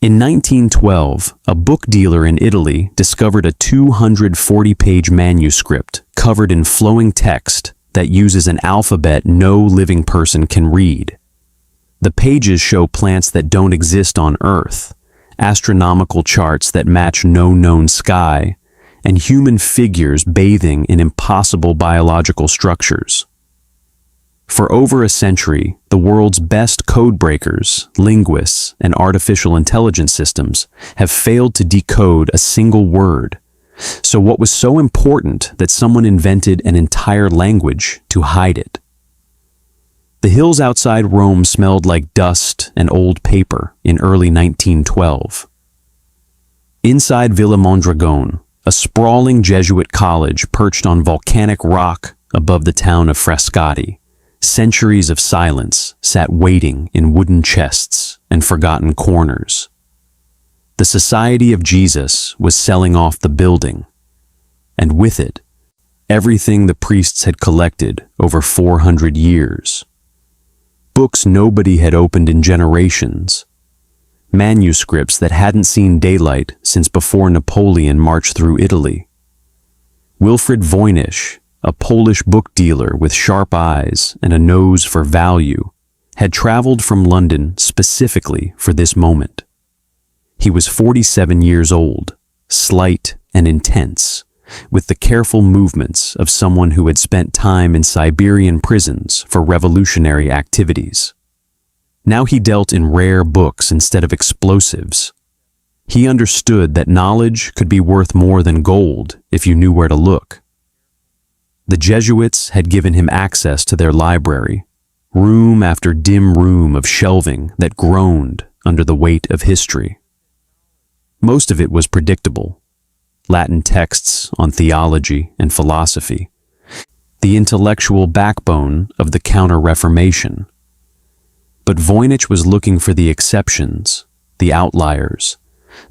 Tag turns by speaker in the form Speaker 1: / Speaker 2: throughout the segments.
Speaker 1: In 1912, a book dealer in Italy discovered a 240-page manuscript covered in flowing text that uses an alphabet no living person can read. The pages show plants that don't exist on Earth, astronomical charts that match no known sky, and human figures bathing in impossible biological structures. For over a century, the world's best codebreakers, linguists, and artificial intelligence systems have failed to decode a single word. So what was so important that someone invented an entire language to hide it? The hills outside Rome smelled like dust and old paper in early 1912. Inside Villa Mondragone, a sprawling Jesuit college perched on volcanic rock above the town of Frascati, centuries of silence sat waiting in wooden chests and forgotten corners. The Society of Jesus was selling off the building, and with it, everything the priests had collected over 400 years. Books nobody had opened in generations, manuscripts that hadn't seen daylight since before Napoleon marched through Italy. Wilfrid Voynich, a Polish book dealer with sharp eyes and a nose for value, had traveled from London specifically for this moment. He was 47 years old, slight and intense, with the careful movements of someone who had spent time in Siberian prisons for revolutionary activities. Now he dealt in rare books instead of explosives. He understood that knowledge could be worth more than gold if you knew where to look. The Jesuits had given him access to their library, room after dim room of shelving that groaned under the weight of history. Most of it was predictable. Latin texts on theology and philosophy, the intellectual backbone of the Counter-Reformation. But Voynich was looking for the exceptions, the outliers,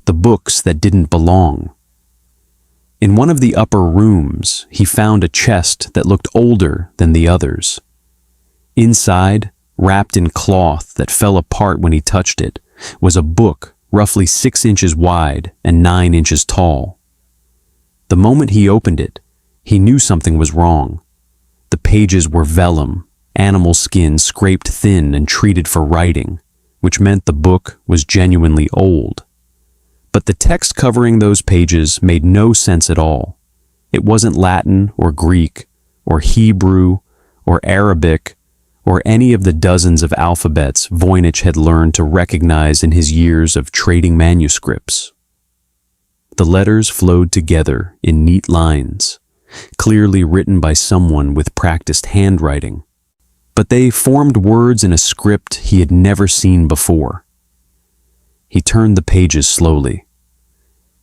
Speaker 1: the books that didn't belong. In one of the upper rooms, he found a chest that looked older than the others. Inside, wrapped in cloth that fell apart when he touched it, was a book roughly 6 inches wide and 9 inches tall. The moment he opened it, he knew something was wrong. The pages were vellum, animal skin scraped thin and treated for writing, which meant the book was genuinely old. But the text covering those pages made no sense at all. It wasn't Latin or Greek or Hebrew or Arabic or any of the dozens of alphabets Voynich had learned to recognize in his years of trading manuscripts. The letters flowed together in neat lines, clearly written by someone with practiced handwriting, but they formed words in a script he had never seen before. He turned the pages slowly.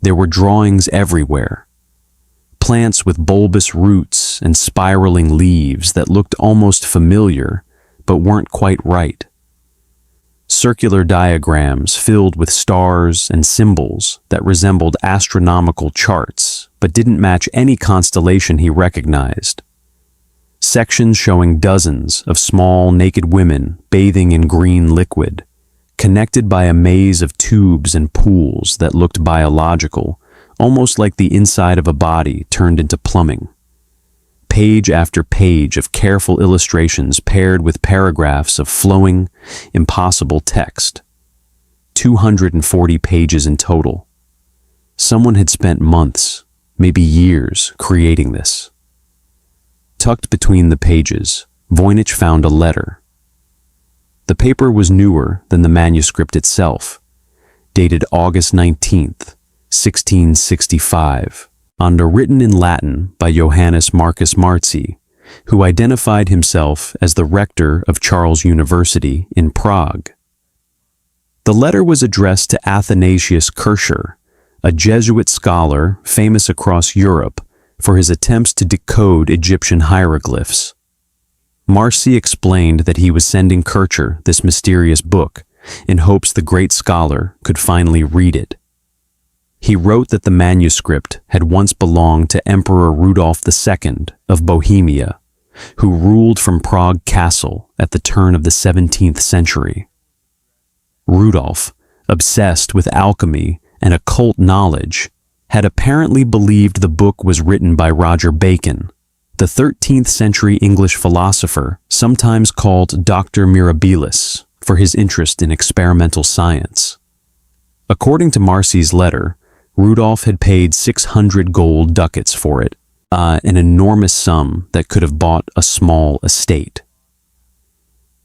Speaker 1: There were drawings everywhere. Plants with bulbous roots and spiraling leaves that looked almost familiar, but weren't quite right. Circular diagrams filled with stars and symbols that resembled astronomical charts, but didn't match any constellation he recognized. Sections showing dozens of small naked women bathing in green liquid, connected by a maze of tubes and pools that looked biological, almost like the inside of a body turned into plumbing. Page after page of careful illustrations paired with paragraphs of flowing, impossible text. 240 pages in total. Someone had spent months, maybe years, creating this. Tucked between the pages, Voynich found a letter. The paper was newer than the manuscript itself, dated August 19th, 1665, and written in Latin by Johannes Marcus Marzi, who identified himself as the rector of Charles University in Prague. The letter was addressed to Athanasius Kircher, a Jesuit scholar famous across Europe for his attempts to decode Egyptian hieroglyphs. Marci explained that he was sending Kircher this mysterious book in hopes the great scholar could finally read it. He wrote that the manuscript had once belonged to Emperor Rudolf II of Bohemia, who ruled from Prague Castle at the turn of the 17th century. Rudolf, obsessed with alchemy and occult knowledge, had apparently believed the book was written by Roger Bacon, the 13th century English philosopher, sometimes called Dr. Mirabilis, for his interest in experimental science. According to Marcy's letter, Rudolph had paid 600 gold ducats for it, an enormous sum that could have bought a small estate.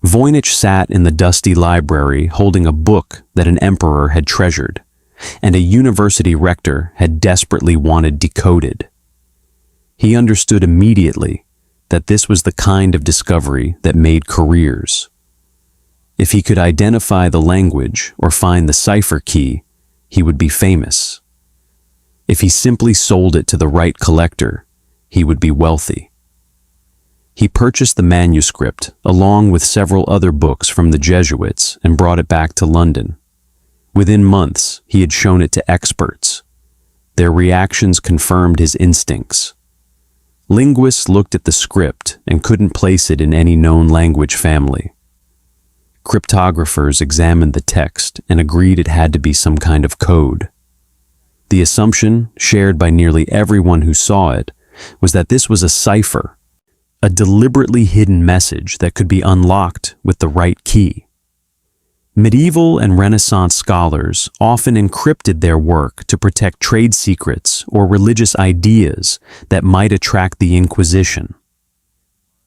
Speaker 1: Voynich sat in the dusty library holding a book that an emperor had treasured, and a university rector had desperately wanted decoded. He understood immediately that this was the kind of discovery that made careers. If he could identify the language or find the cipher key, he would be famous. If he simply sold it to the right collector, he would be wealthy. He purchased the manuscript along with several other books from the Jesuits and brought it back to London. Within months, he had shown it to experts. Their reactions confirmed his instincts. Linguists looked at the script and couldn't place it in any known language family. Cryptographers examined the text and agreed it had to be some kind of code. The assumption, shared by nearly everyone who saw it, was that this was a cipher, a deliberately hidden message that could be unlocked with the right key. Medieval and Renaissance scholars often encrypted their work to protect trade secrets or religious ideas that might attract the Inquisition.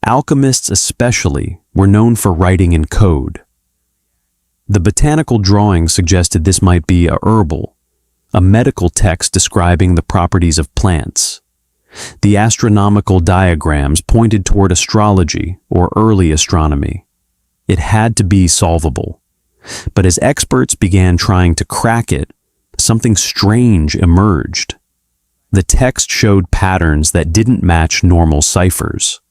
Speaker 1: Alchemists especially were known for writing in code. The botanical drawing suggested this might be a herbal, a medical text describing the properties of plants. The astronomical diagrams pointed toward astrology or early astronomy. It had to be solvable. But as experts began trying to crack it, something strange emerged. The text showed patterns that didn't match normal ciphers.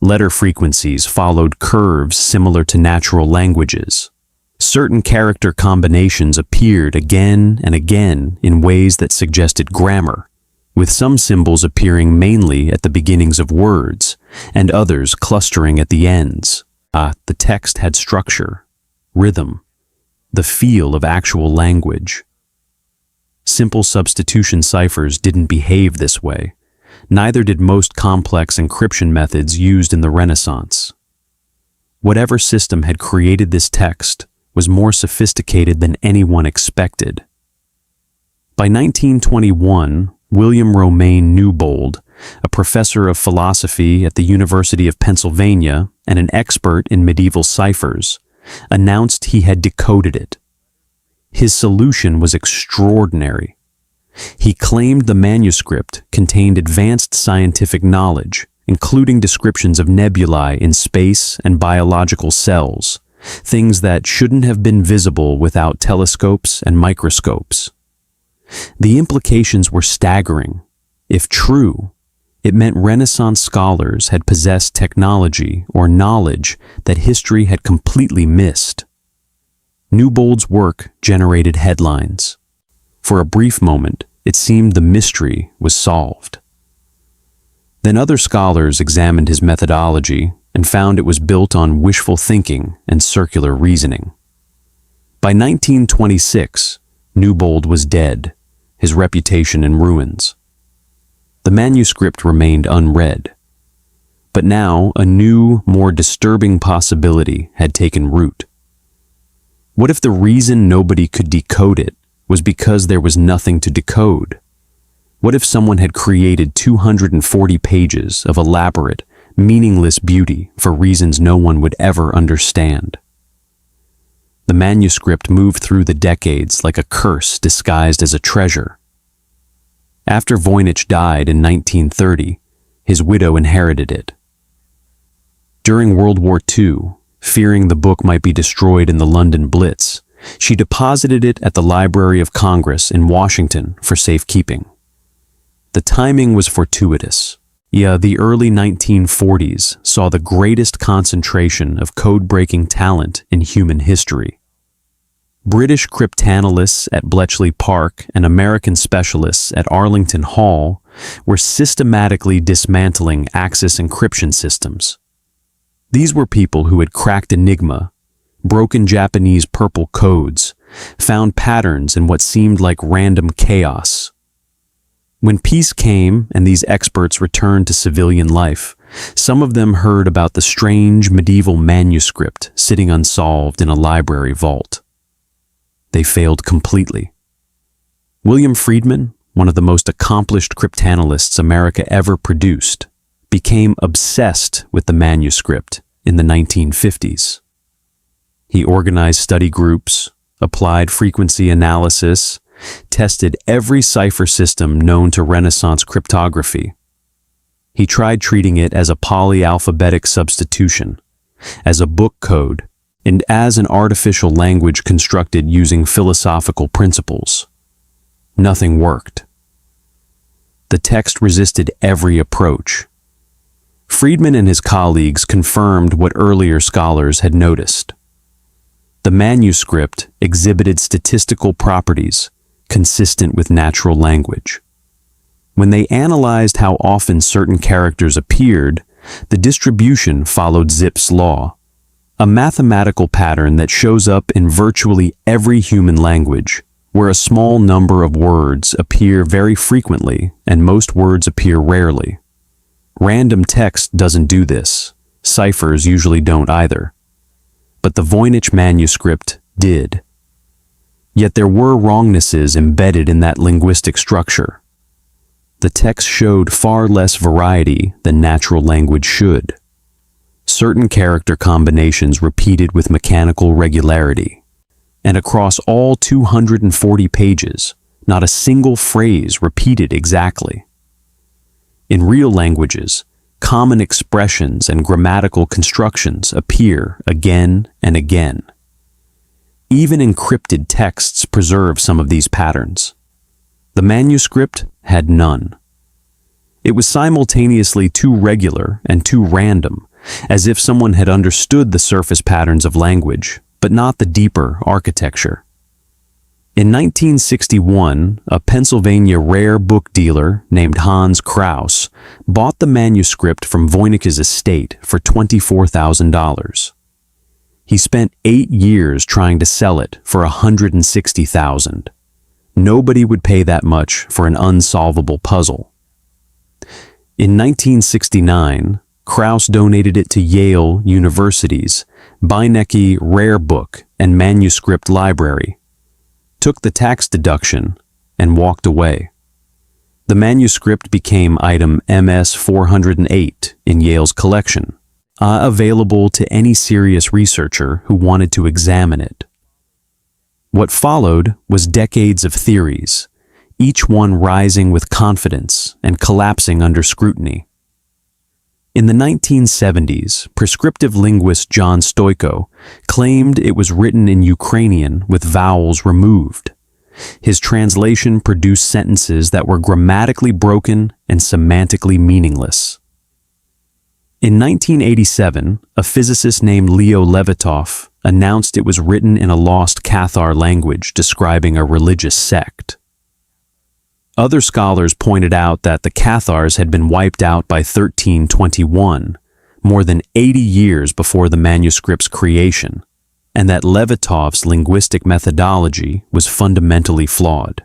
Speaker 1: Letter frequencies followed curves similar to natural languages. Certain character combinations appeared again and again in ways that suggested grammar, with some symbols appearing mainly at the beginnings of words and others clustering at the ends. The text had structure, rhythm, the feel of actual language. Simple substitution ciphers didn't behave this way. Neither did most complex encryption methods used in the Renaissance. Whatever system had created this text was more sophisticated than anyone expected. By 1921, William Romaine Newbold, a professor of philosophy at the University of Pennsylvania and an expert in medieval ciphers, announced he had decoded it. His solution was extraordinary. He claimed the manuscript contained advanced scientific knowledge, including descriptions of nebulae in space and biological cells, things that shouldn't have been visible without telescopes and microscopes. The implications were staggering. If true, it meant Renaissance scholars had possessed technology or knowledge that history had completely missed. Newbold's work generated headlines. For a brief moment, it seemed the mystery was solved. Then other scholars examined his methodology and found it was built on wishful thinking and circular reasoning. By 1926, Newbold was dead, his reputation in ruins. The manuscript remained unread. But now a new, more disturbing possibility had taken root. What if the reason nobody could decode it was because there was nothing to decode? What if someone had created 240 pages of elaborate, meaningless beauty for reasons no one would ever understand? The manuscript moved through the decades like a curse disguised as a treasure. After Voynich died in 1930, his widow inherited it. During World War II, fearing the book might be destroyed in the London Blitz, she deposited it at the Library of Congress in Washington for safekeeping. The timing was fortuitous. The early 1940s saw the greatest concentration of code-breaking talent in human history. British cryptanalysts at Bletchley Park and American specialists at Arlington Hall were systematically dismantling Axis encryption systems. These were people who had cracked Enigma, broken Japanese purple codes, found patterns in what seemed like random chaos. When peace came and these experts returned to civilian life, some of them heard about the strange medieval manuscript sitting unsolved in a library vault. They failed completely. William Friedman, one of the most accomplished cryptanalysts America ever produced, became obsessed with the manuscript in the 1950s. He organized study groups, applied frequency analysis, tested every cipher system known to Renaissance cryptography. He tried treating it as a polyalphabetic substitution, as a book code, and as an artificial language constructed using philosophical principles. Nothing worked. The text resisted every approach. Friedman and his colleagues confirmed what earlier scholars had noticed. The manuscript exhibited statistical properties consistent with natural language. When they analyzed how often certain characters appeared, the distribution followed Zipf's law, a mathematical pattern that shows up in virtually every human language, where a small number of words appear very frequently and most words appear rarely. Random text doesn't do this. Ciphers usually don't either. But the Voynich manuscript did. Yet there were wrongnesses embedded in that linguistic structure. The text showed far less variety than natural language should. Certain character combinations repeated with mechanical regularity. And across all 240 pages, not a single phrase repeated exactly. In real languages, common expressions and grammatical constructions appear again and again. Even encrypted texts preserve some of these patterns. The manuscript had none. It was simultaneously too regular and too random, as if someone had understood the surface patterns of language, but not the deeper architecture. In 1961, a Pennsylvania rare book dealer named Hans Kraus bought the manuscript from Voynich's estate for $24,000. He spent 8 years trying to sell it for $160,000. Nobody would pay that much for an unsolvable puzzle. In 1969, Kraus donated it to Yale University's Beinecke Rare Book and Manuscript Library, took the tax deduction, and walked away. The manuscript became item MS-408 in Yale's collection, available to any serious researcher who wanted to examine it. What followed was decades of theories, each one rising with confidence and collapsing under scrutiny. In the 1970s, prescriptive linguist John Stoyko claimed it was written in Ukrainian with vowels removed. His translation produced sentences that were grammatically broken and semantically meaningless. In 1987, a physicist named Leo Levitov announced it was written in a lost Cathar language describing a religious sect. Other scholars pointed out that the Cathars had been wiped out by 1321, more than 80 years before the manuscript's creation, and that Levitov's linguistic methodology was fundamentally flawed.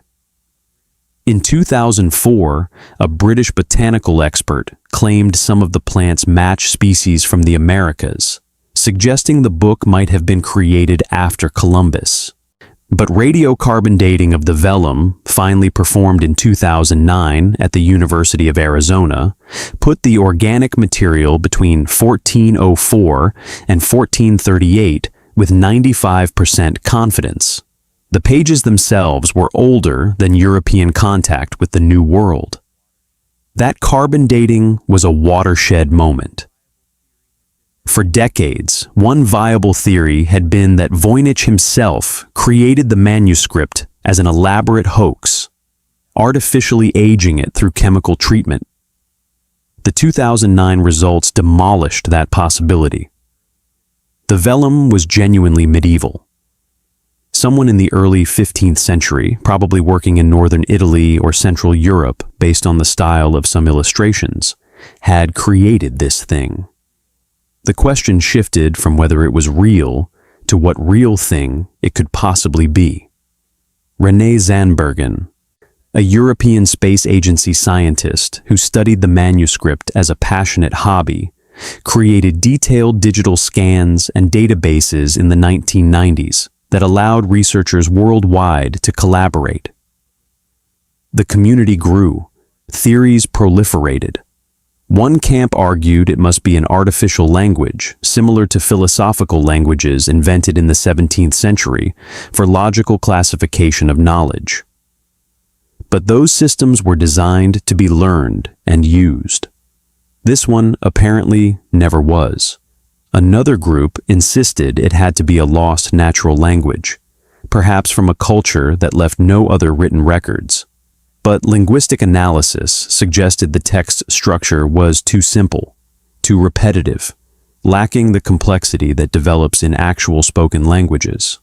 Speaker 1: In 2004, a British botanical expert claimed some of the plant's match species from the Americas, suggesting the book might have been created after Columbus. But radiocarbon dating of the vellum, finally performed in 2009 at the University of Arizona, put the organic material between 1404 and 1438 with 95% confidence. The pages themselves were older than European contact with the New World. That carbon dating was a watershed moment. For decades, one viable theory had been that Voynich himself created the manuscript as an elaborate hoax, artificially aging it through chemical treatment. The 2009 results demolished that possibility. The vellum was genuinely medieval. Someone in the early 15th century, probably working in northern Italy or Central Europe based on the style of some illustrations, had created this thing. The question shifted from whether it was real to what real thing it could possibly be. René Zandbergen, a European Space Agency scientist who studied the manuscript as a passionate hobby, created detailed digital scans and databases in the 1990s that allowed researchers worldwide to collaborate. The community grew, theories proliferated. One camp argued it must be an artificial language, similar to philosophical languages invented in the 17th century, for logical classification of knowledge. But those systems were designed to be learned and used. This one apparently never was. Another group insisted it had to be a lost natural language, perhaps from a culture that left no other written records. But linguistic analysis suggested the text structure was too simple, too repetitive, lacking the complexity that develops in actual spoken languages.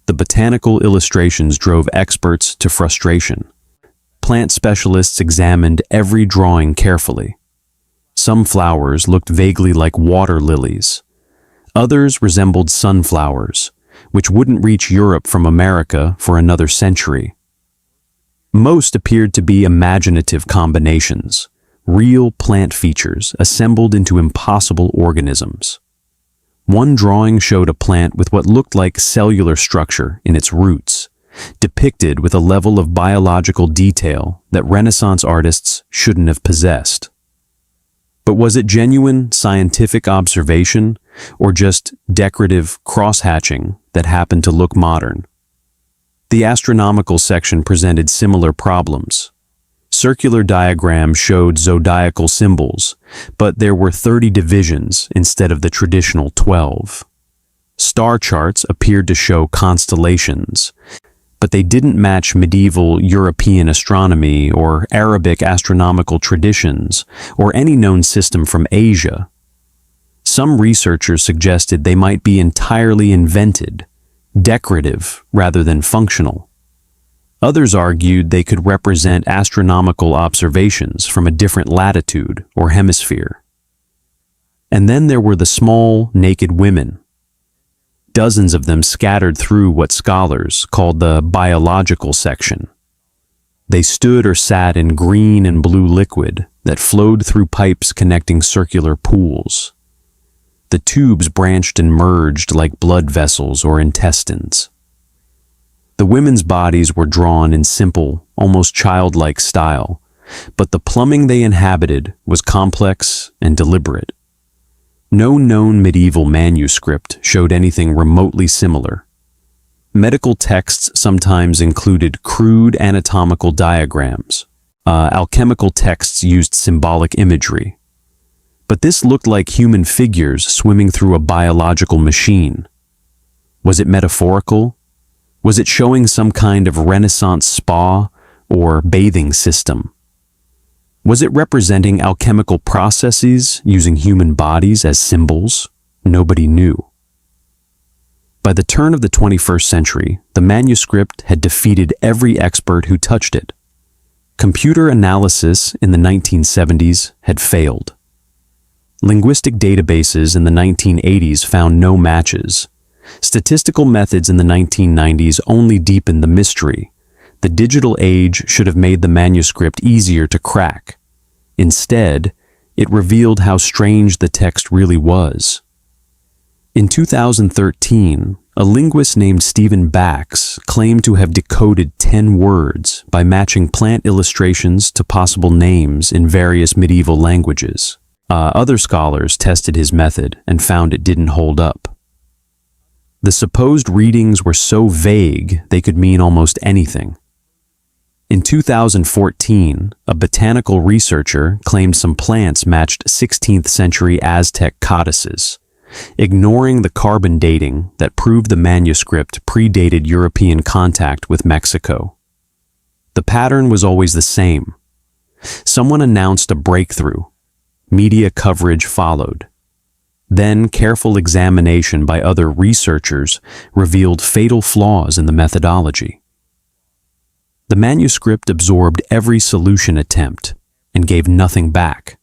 Speaker 1: The botanical illustrations drove experts to frustration. Plant specialists examined every drawing carefully. Some flowers looked vaguely like water lilies. Others resembled sunflowers, which wouldn't reach Europe from America for another century. Most appeared to be imaginative combinations, real plant features assembled into impossible organisms. One drawing showed a plant with what looked like cellular structure in its roots, depicted with a level of biological detail that Renaissance artists shouldn't have possessed. But was it genuine scientific observation or just decorative cross-hatching that happened to look modern? The astronomical section presented similar problems. Circular diagrams showed zodiacal symbols, but there were 30 divisions instead of the traditional 12. Star charts appeared to show constellations, but they didn't match medieval European astronomy or Arabic astronomical traditions or any known system from Asia. Some researchers suggested they might be entirely invented, decorative rather than functional. Others argued they could represent astronomical observations from a different latitude or hemisphere. And then there were the small, naked women. Dozens of them scattered through what scholars called the biological section. They stood or sat in green and blue liquid that flowed through pipes connecting circular pools. The tubes branched and merged like blood vessels or intestines. The women's bodies were drawn in simple, almost childlike style, but the plumbing they inhabited was complex and deliberate. No known medieval manuscript showed anything remotely similar. Medical texts sometimes included crude anatomical diagrams. Alchemical texts used symbolic imagery. But this looked like human figures swimming through a biological machine. Was it metaphorical? Was it showing some kind of Renaissance spa or bathing system? Was it representing alchemical processes using human bodies as symbols? Nobody knew. By the turn of the 21st century, the manuscript had defeated every expert who touched it. Computer analysis in the 1970s had failed. Linguistic databases in the 1980s found no matches. Statistical methods in the 1990s only deepened the mystery. The digital age should have made the manuscript easier to crack. Instead, it revealed how strange the text really was. In 2013, a linguist named Stephen Bax claimed to have decoded 10 words by matching plant illustrations to possible names in various medieval languages. Other scholars tested his method and found it didn't hold up. The supposed readings were so vague they could mean almost anything. In 2014, a botanical researcher claimed some plants matched 16th century Aztec codices, ignoring the carbon dating that proved the manuscript predated European contact with Mexico. The pattern was always the same. Someone announced a breakthrough. Media coverage followed. Then careful examination by other researchers revealed fatal flaws in the methodology. The manuscript absorbed every solution attempt and gave nothing back.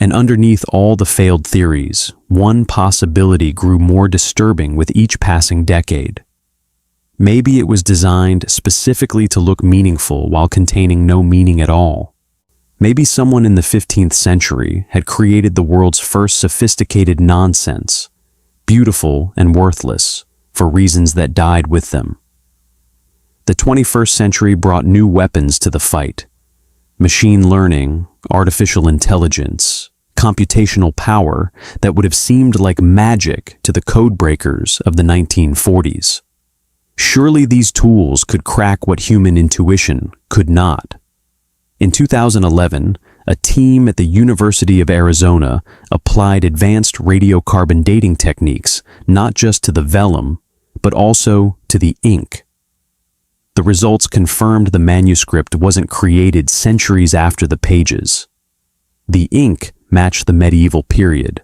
Speaker 1: And underneath all the failed theories, one possibility grew more disturbing with each passing decade. Maybe it was designed specifically to look meaningful while containing no meaning at all. Maybe someone in the 15th century had created the world's first sophisticated nonsense, beautiful and worthless, for reasons that died with them. The 21st century brought new weapons to the fight: machine learning, artificial intelligence, computational power that would have seemed like magic to the codebreakers of the 1940s. Surely these tools could crack what human intuition could not. In 2011, a team at the University of Arizona applied advanced radiocarbon dating techniques not just to the vellum, but also to the ink. The results confirmed the manuscript wasn't created centuries after the pages. The ink matched the medieval period.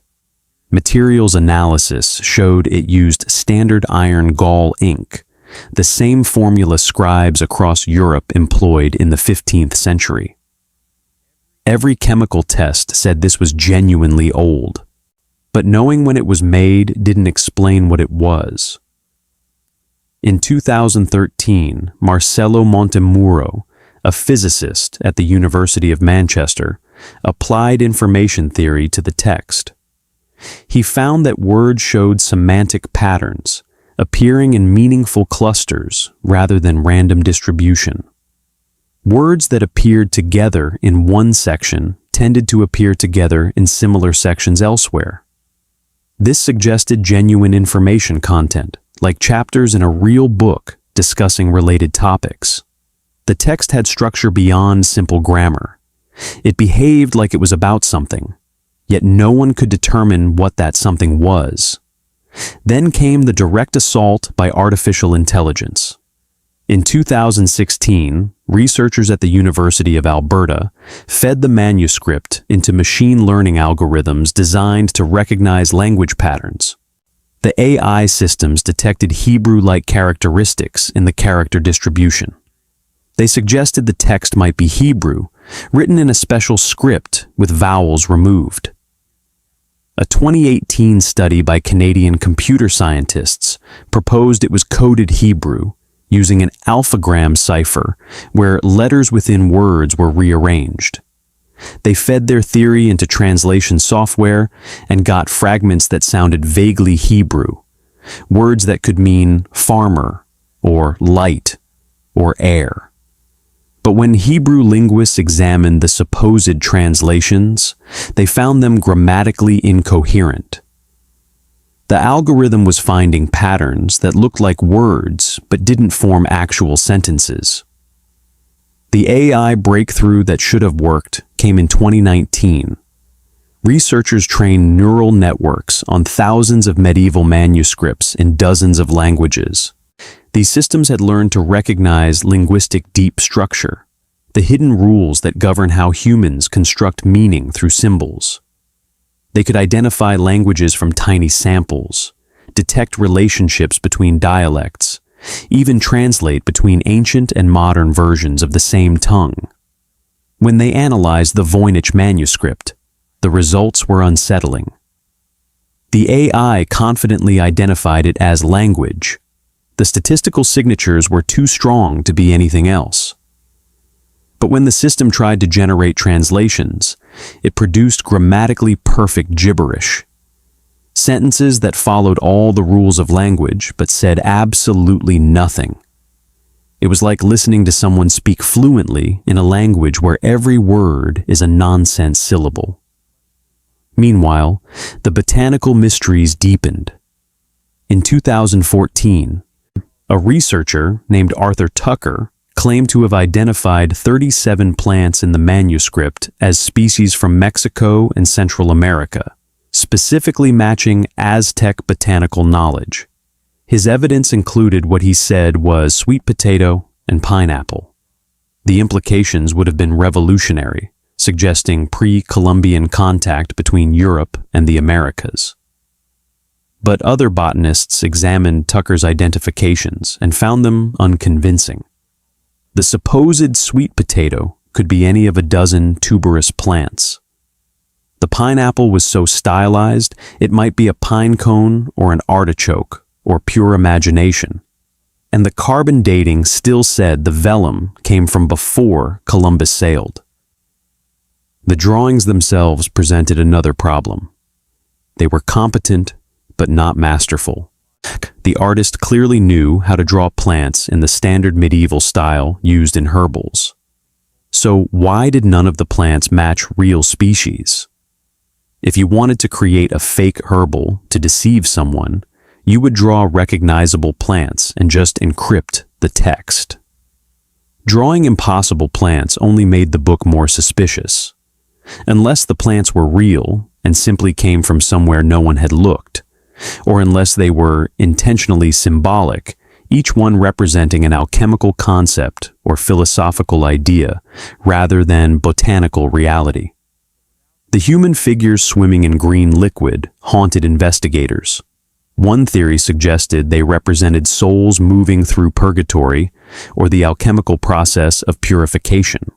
Speaker 1: Materials analysis showed it used standard iron gall ink, the same formula scribes across Europe employed in the 15th century. Every chemical test said this was genuinely old, but knowing when it was made didn't explain what it was. In 2013, Marcello Montemurro, a physicist at the University of Manchester, applied information theory to the text. He found that words showed semantic patterns, appearing in meaningful clusters rather than random distribution. Words that appeared together in one section tended to appear together in similar sections elsewhere. This suggested genuine information content, like chapters in a real book discussing related topics. The text had structure beyond simple grammar. It behaved like it was about something, yet no one could determine what that something was. Then came the direct assault by artificial intelligence. In 2016, researchers at the University of Alberta fed the manuscript into machine learning algorithms designed to recognize language patterns. The AI systems detected Hebrew-like characteristics in the character distribution. They suggested the text might be Hebrew, written in a special script with vowels removed. A 2018 study by Canadian computer scientists proposed it was coded Hebrew, using an alphagram cipher where letters within words were rearranged. They fed their theory into translation software and got fragments that sounded vaguely Hebrew, words that could mean farmer or light or air. But when Hebrew linguists examined the supposed translations, they found them grammatically incoherent. The algorithm was finding patterns that looked like words but didn't form actual sentences. The AI breakthrough that should have worked came in 2019. Researchers trained neural networks on thousands of medieval manuscripts in dozens of languages. These systems had learned to recognize linguistic deep structure, the hidden rules that govern how humans construct meaning through symbols. They could identify languages from tiny samples, detect relationships between dialects, even translate between ancient and modern versions of the same tongue. When they analyzed the Voynich manuscript, the results were unsettling. The AI confidently identified it as language. The statistical signatures were too strong to be anything else. But when the system tried to generate translations, it produced grammatically perfect gibberish. Sentences that followed all the rules of language but said absolutely nothing. It was like listening to someone speak fluently in a language where every word is a nonsense syllable. Meanwhile, the botanical mysteries deepened. In 2014, a researcher named Arthur Tucker claimed to have identified 37 plants in the manuscript as species from Mexico and Central America, specifically matching Aztec botanical knowledge. His evidence included what he said was sweet potato and pineapple. The implications would have been revolutionary, suggesting pre-Columbian contact between Europe and the Americas. But other botanists examined Tucker's identifications and found them unconvincing. The supposed sweet potato could be any of a dozen tuberous plants. The pineapple was so stylized, it might be a pine cone or an artichoke or pure imagination. And the carbon dating still said the vellum came from before Columbus sailed. The drawings themselves presented another problem. They were competent, but not masterful. The artist clearly knew how to draw plants in the standard medieval style used in herbals. So why did none of the plants match real species? If you wanted to create a fake herbal to deceive someone, you would draw recognizable plants and just encrypt the text. Drawing impossible plants only made the book more suspicious. Unless the plants were real and simply came from somewhere no one had looked, or unless they were intentionally symbolic, each one representing an alchemical concept or philosophical idea rather than botanical reality. The human figures swimming in green liquid haunted investigators. One theory suggested they represented souls moving through purgatory or the alchemical process of purification.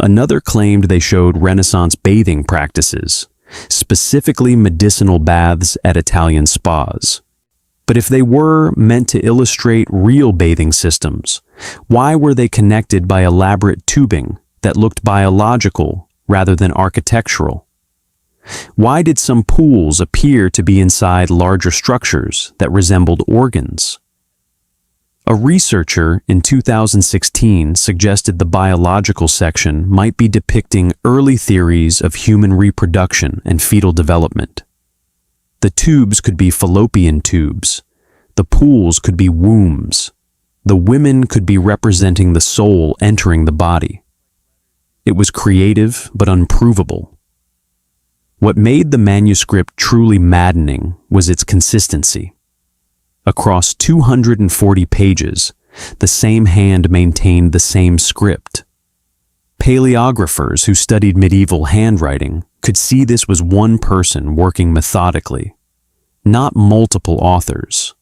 Speaker 1: Another claimed they showed Renaissance bathing practices, specifically medicinal baths at Italian spas. But if they were meant to illustrate real bathing systems, why were they connected by elaborate tubing that looked biological rather than architectural? Why did some pools appear to be inside larger structures that resembled organs? A researcher in 2016 suggested the biological section might be depicting early theories of human reproduction and fetal development. The tubes could be fallopian tubes. The pools could be wombs. The women could be representing the soul entering the body. It was creative but unprovable. What made the manuscript truly maddening was its consistency. Across 240 pages, the same hand maintained the same script. Paleographers who studied medieval handwriting could see this was one person working methodically, not multiple authors,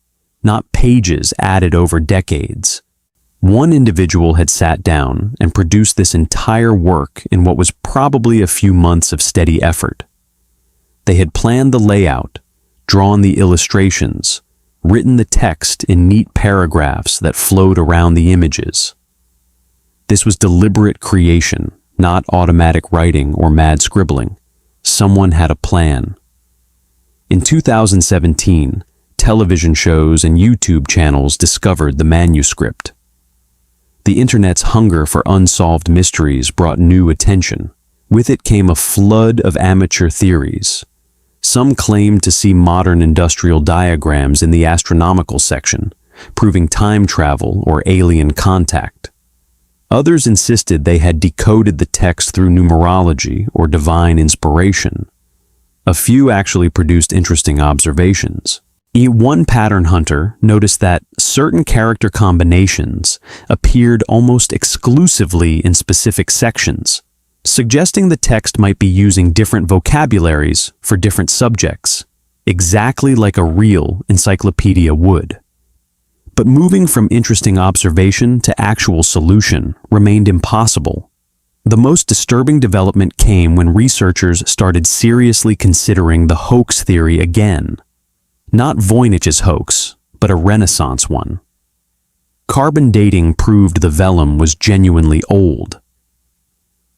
Speaker 1: not pages added over decades. One individual had sat down and produced this entire work in what was probably a few months of steady effort. They had planned the layout, drawn the illustrations, written the text in neat paragraphs that flowed around the images. This was deliberate creation, not automatic writing or mad scribbling. Someone had a plan. In 2017, television shows and YouTube channels discovered the manuscript. The internet's hunger for unsolved mysteries brought new attention. With it came a flood of amateur theories. Some claimed to see modern industrial diagrams in the astronomical section, proving time travel or alien contact. Others insisted they had decoded the text through numerology or divine inspiration. A few actually produced interesting observations. One pattern hunter noticed that certain character combinations appeared almost exclusively in specific sections, suggesting the text might be using different vocabularies for different subjects, exactly like a real encyclopedia would. But moving from interesting observation to actual solution remained impossible. The most disturbing development came when researchers started seriously considering the hoax theory again. Not Voynich's hoax, but a Renaissance one. Carbon dating proved the vellum was genuinely old.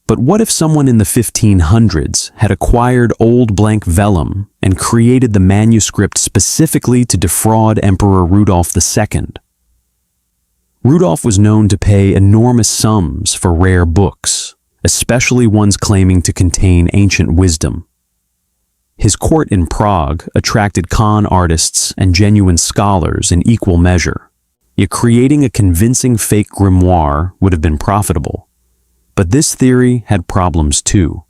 Speaker 1: But what if someone in the 1500s had acquired old blank vellum and created the manuscript specifically to defraud Emperor Rudolph II? Rudolph was known to pay enormous sums for rare books, especially ones claiming to contain ancient wisdom. His court in Prague attracted con artists and genuine scholars in equal measure. Yet creating a convincing fake grimoire would have been profitable. But this theory had problems too.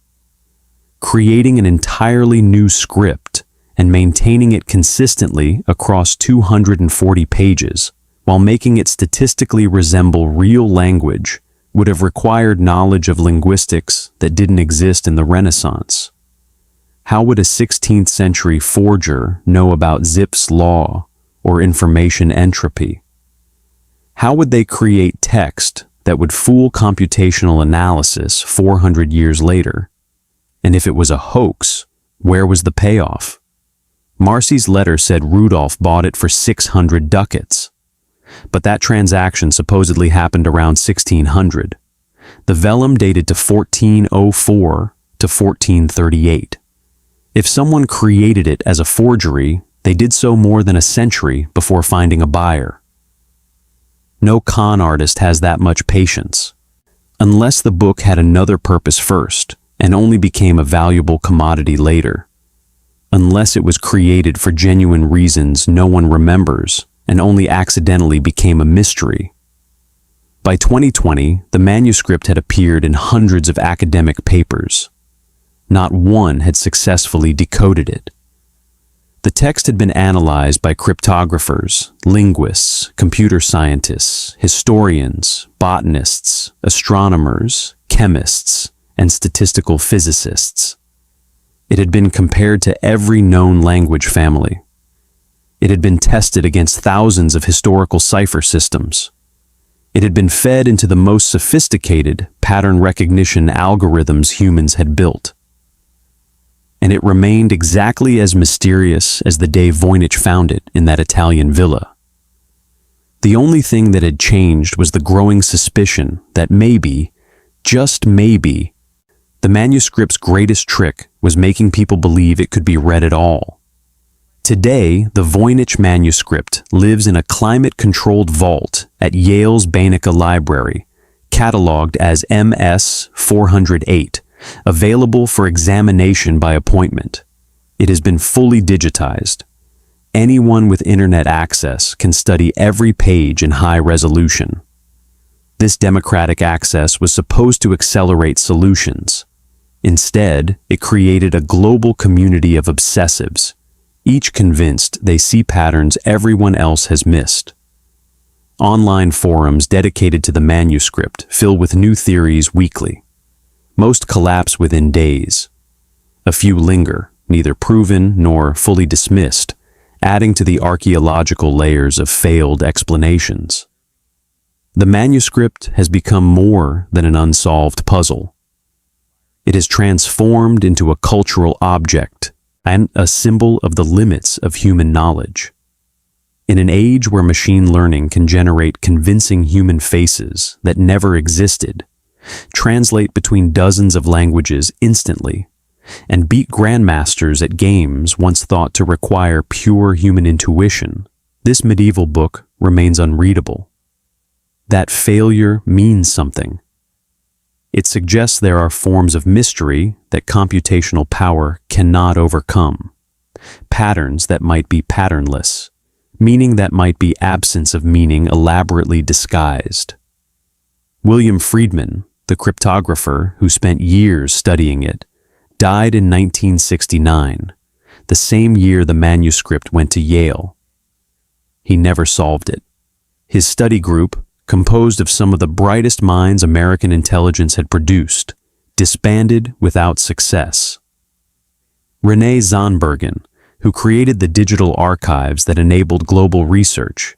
Speaker 1: Creating an entirely new script and maintaining it consistently across 240 pages while making it statistically resemble real language would have required knowledge of linguistics that didn't exist in the Renaissance. How would a 16th century forger know about Zipf's law or information entropy? How would they create text that would fool computational analysis 400 years later? And if it was a hoax, where was the payoff? Marcy's letter said Rudolph bought it for 600 ducats. But that transaction supposedly happened around 1600. The vellum dated to 1404 to 1438. If someone created it as a forgery, they did so more than a century before finding a buyer. No con artist has that much patience. Unless the book had another purpose first, and only became a valuable commodity later. Unless it was created for genuine reasons no one remembers, and only accidentally became a mystery. By 2020, the manuscript had appeared in hundreds of academic papers. Not one had successfully decoded it. The text had been analyzed by cryptographers, linguists, computer scientists, historians, botanists, astronomers, chemists, and statistical physicists. It had been compared to every known language family. It had been tested against thousands of historical cipher systems. It had been fed into the most sophisticated pattern recognition algorithms humans had built. And it remained exactly as mysterious as the day Voynich found it in that Italian villa. The only thing that had changed was the growing suspicion that maybe, just maybe, the manuscript's greatest trick was making people believe it could be read at all. Today, the Voynich manuscript lives in a climate-controlled vault at Yale's Bainica Library, catalogued as MS 408, available for examination by appointment. It has been fully digitized. Anyone with internet access can study every page in high resolution. This democratic access was supposed to accelerate solutions. Instead, it created a global community of obsessives, each convinced they see patterns everyone else has missed. Online forums dedicated to the manuscript fill with new theories weekly. Most collapse within days. A few linger, neither proven nor fully dismissed, adding to the archaeological layers of failed explanations. The manuscript has become more than an unsolved puzzle. It is transformed into a cultural object and a symbol of the limits of human knowledge. In an age where machine learning can generate convincing human faces that never existed, translate between dozens of languages instantly, and beat grandmasters at games once thought to require pure human intuition, this medieval book remains unreadable. That failure means something. It suggests there are forms of mystery that computational power cannot overcome, patterns that might be patternless, meaning that might be absence of meaning elaborately disguised. William Friedman, the cryptographer who spent years studying it, died in 1969, the same year the manuscript went to Yale. He never solved it. His study group, composed of some of the brightest minds American intelligence had produced, disbanded without success. René Zonnbergen, who created the digital archives that enabled global research,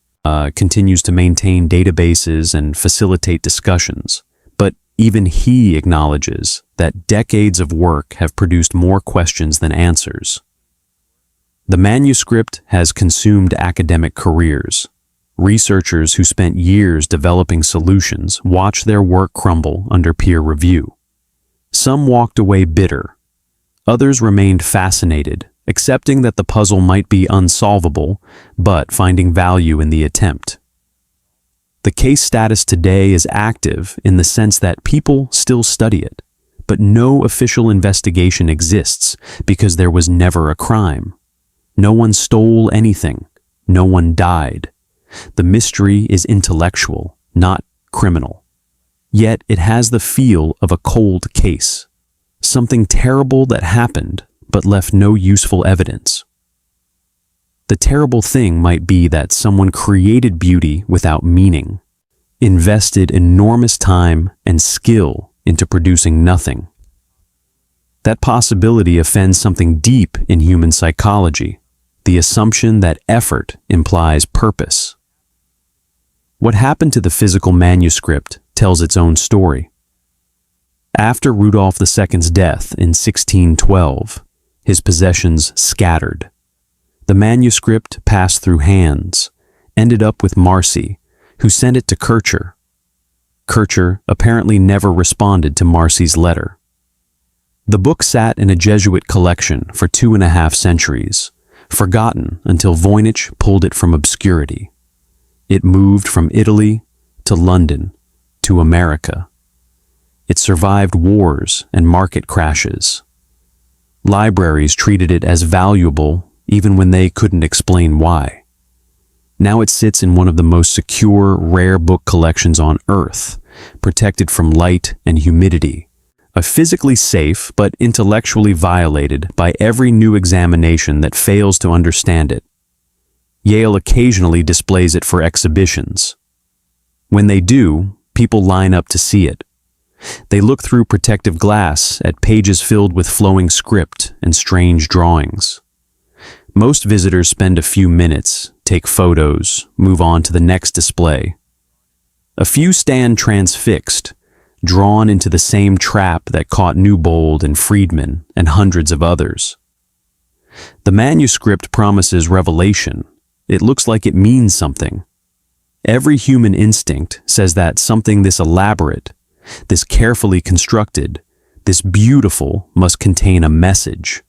Speaker 1: continues to maintain databases and facilitate discussions, but even he acknowledges that decades of work have produced more questions than answers. The manuscript has consumed academic careers. Researchers who spent years developing solutions watched their work crumble under peer review. Some walked away bitter. Others remained fascinated, accepting that the puzzle might be unsolvable, but finding value in the attempt. The case status today is active in the sense that people still study it, but no official investigation exists because there was never a crime. No one stole anything. No one died. The mystery is intellectual, not criminal. Yet it has the feel of a cold case, something terrible that happened but left no useful evidence. The terrible thing might be that someone created beauty without meaning, invested enormous time and skill into producing nothing. That possibility offends something deep in human psychology, the assumption that effort implies purpose. What happened to the physical manuscript tells its own story. After Rudolph II's death in 1612, his possessions scattered. The manuscript passed through hands, ended up with Marcy, who sent it to Kircher. Kircher apparently never responded to Marcy's letter. The book sat in a Jesuit collection for 2.5 centuries, forgotten until Voynich pulled it from obscurity. It moved from Italy to London to America. It survived wars and market crashes. Libraries treated it as valuable even when they couldn't explain why. Now it sits in one of the most secure, rare book collections on Earth, protected from light and humidity, physically safe but intellectually violated by every new examination that fails to understand it. Yale occasionally displays it for exhibitions. When they do, people line up to see it. They look through protective glass at pages filled with flowing script and strange drawings. Most visitors spend a few minutes, take photos, move on to the next display. A few stand transfixed, drawn into the same trap that caught Newbold and Friedman and hundreds of others. The manuscript promises revelation. It looks like it means something. Every human instinct says that something this elaborate, this carefully constructed, this beautiful must contain a message.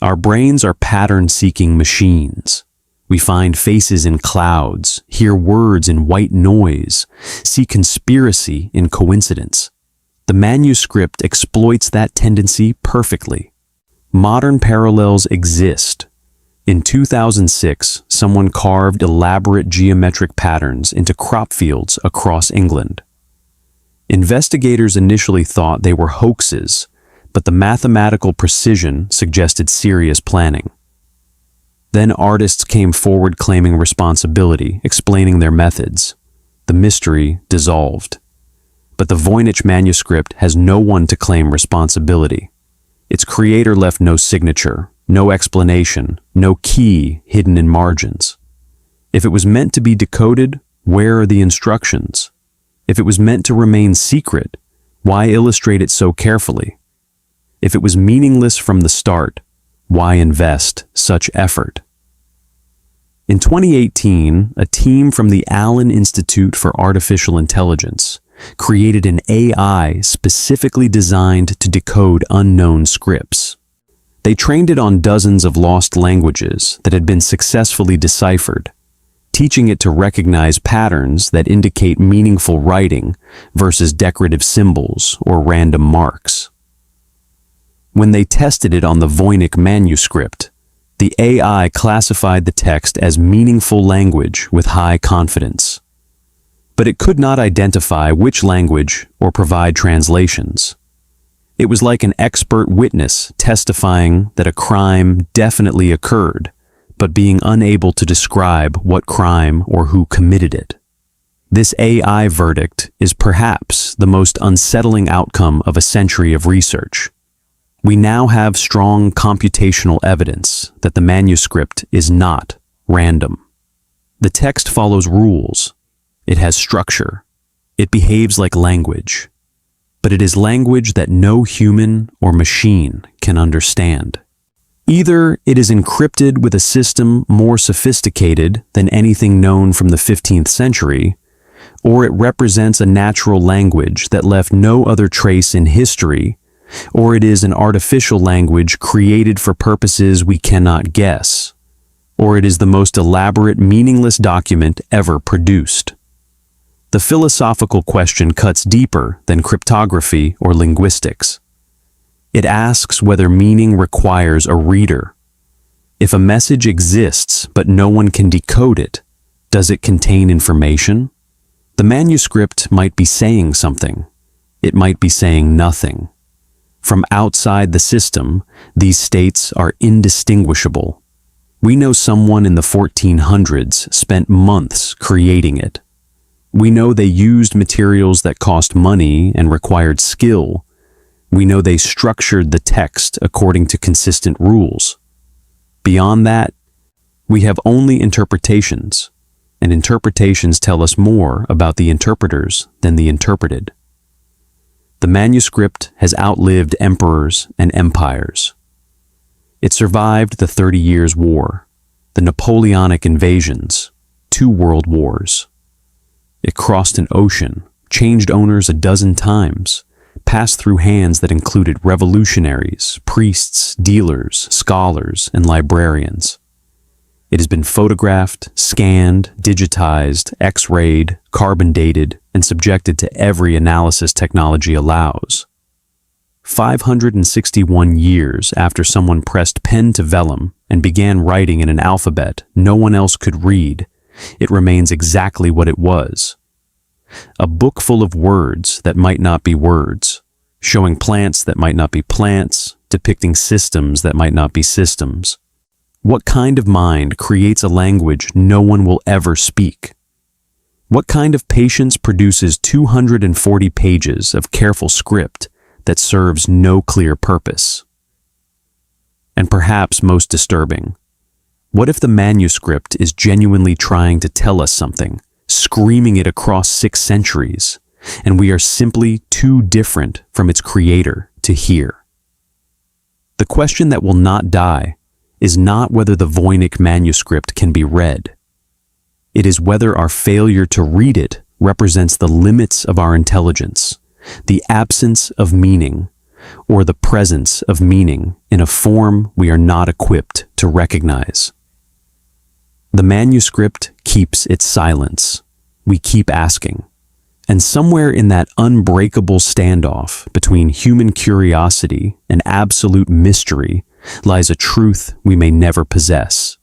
Speaker 1: Our brains are pattern-seeking machines. We find faces in clouds, hear words in white noise, see conspiracy in coincidence. The manuscript exploits that tendency perfectly. Modern parallels exist. In 2006, someone carved elaborate geometric patterns into crop fields across England. Investigators initially thought they were hoaxes, but the mathematical precision suggested serious planning. Then artists came forward claiming responsibility, explaining their methods. The mystery dissolved. But the Voynich manuscript has no one to claim responsibility. Its creator left no signature, no explanation, no key hidden in margins. If it was meant to be decoded, where are the instructions? If it was meant to remain secret, why illustrate it so carefully? If it was meaningless from the start, why invest such effort? In 2018, a team from the Allen Institute for Artificial Intelligence created an AI specifically designed to decode unknown scripts. They trained it on dozens of lost languages that had been successfully deciphered, teaching it to recognize patterns that indicate meaningful writing versus decorative symbols or random marks. When they tested it on the Voynich manuscript, the AI classified the text as meaningful language with high confidence. But it could not identify which language or provide translations. It was like an expert witness testifying that a crime definitely occurred, but being unable to describe what crime or who committed it. This AI verdict is perhaps the most unsettling outcome of a century of research. We now have strong computational evidence that the manuscript is not random. The text follows rules. It has structure. It behaves like language. But it is language that no human or machine can understand. Either it is encrypted with a system more sophisticated than anything known from the 15th century, or it represents a natural language that left no other trace in history, or it is an artificial language created for purposes we cannot guess, or it is the most elaborate, meaningless document ever produced. The philosophical question cuts deeper than cryptography or linguistics. It asks whether meaning requires a reader. If a message exists but no one can decode it, does it contain information? The manuscript might be saying something. It might be saying nothing. From outside the system, these states are indistinguishable. We know someone in the 1400s spent months creating it. We know they used materials that cost money and required skill. We know they structured the text according to consistent rules. Beyond that, we have only interpretations, and interpretations tell us more about the interpreters than the interpreted. The manuscript has outlived emperors and empires. It survived the 30 Years' War, the Napoleonic invasions, 2 world wars. It crossed an ocean, changed owners a dozen times, passed through hands that included revolutionaries, priests, dealers, scholars, and librarians. It has been photographed, scanned, digitized, X-rayed, carbon dated, and subjected to every analysis technology allows. 561 years after someone pressed pen to vellum and began writing in an alphabet no one else could read, it remains exactly what it was. A book full of words that might not be words, showing plants that might not be plants, depicting systems that might not be systems. What kind of mind creates a language no one will ever speak? What kind of patience produces 240 pages of careful script that serves no clear purpose? And perhaps most disturbing, what if the manuscript is genuinely trying to tell us something, screaming it across 6 centuries, and we are simply too different from its creator to hear? The question that will not die is not whether the Voynich manuscript can be read. It is whether our failure to read it represents the limits of our intelligence, the absence of meaning, or the presence of meaning in a form we are not equipped to recognize. The manuscript keeps its silence. We keep asking. And somewhere in that unbreakable standoff between human curiosity and absolute mystery lies a truth we may never possess.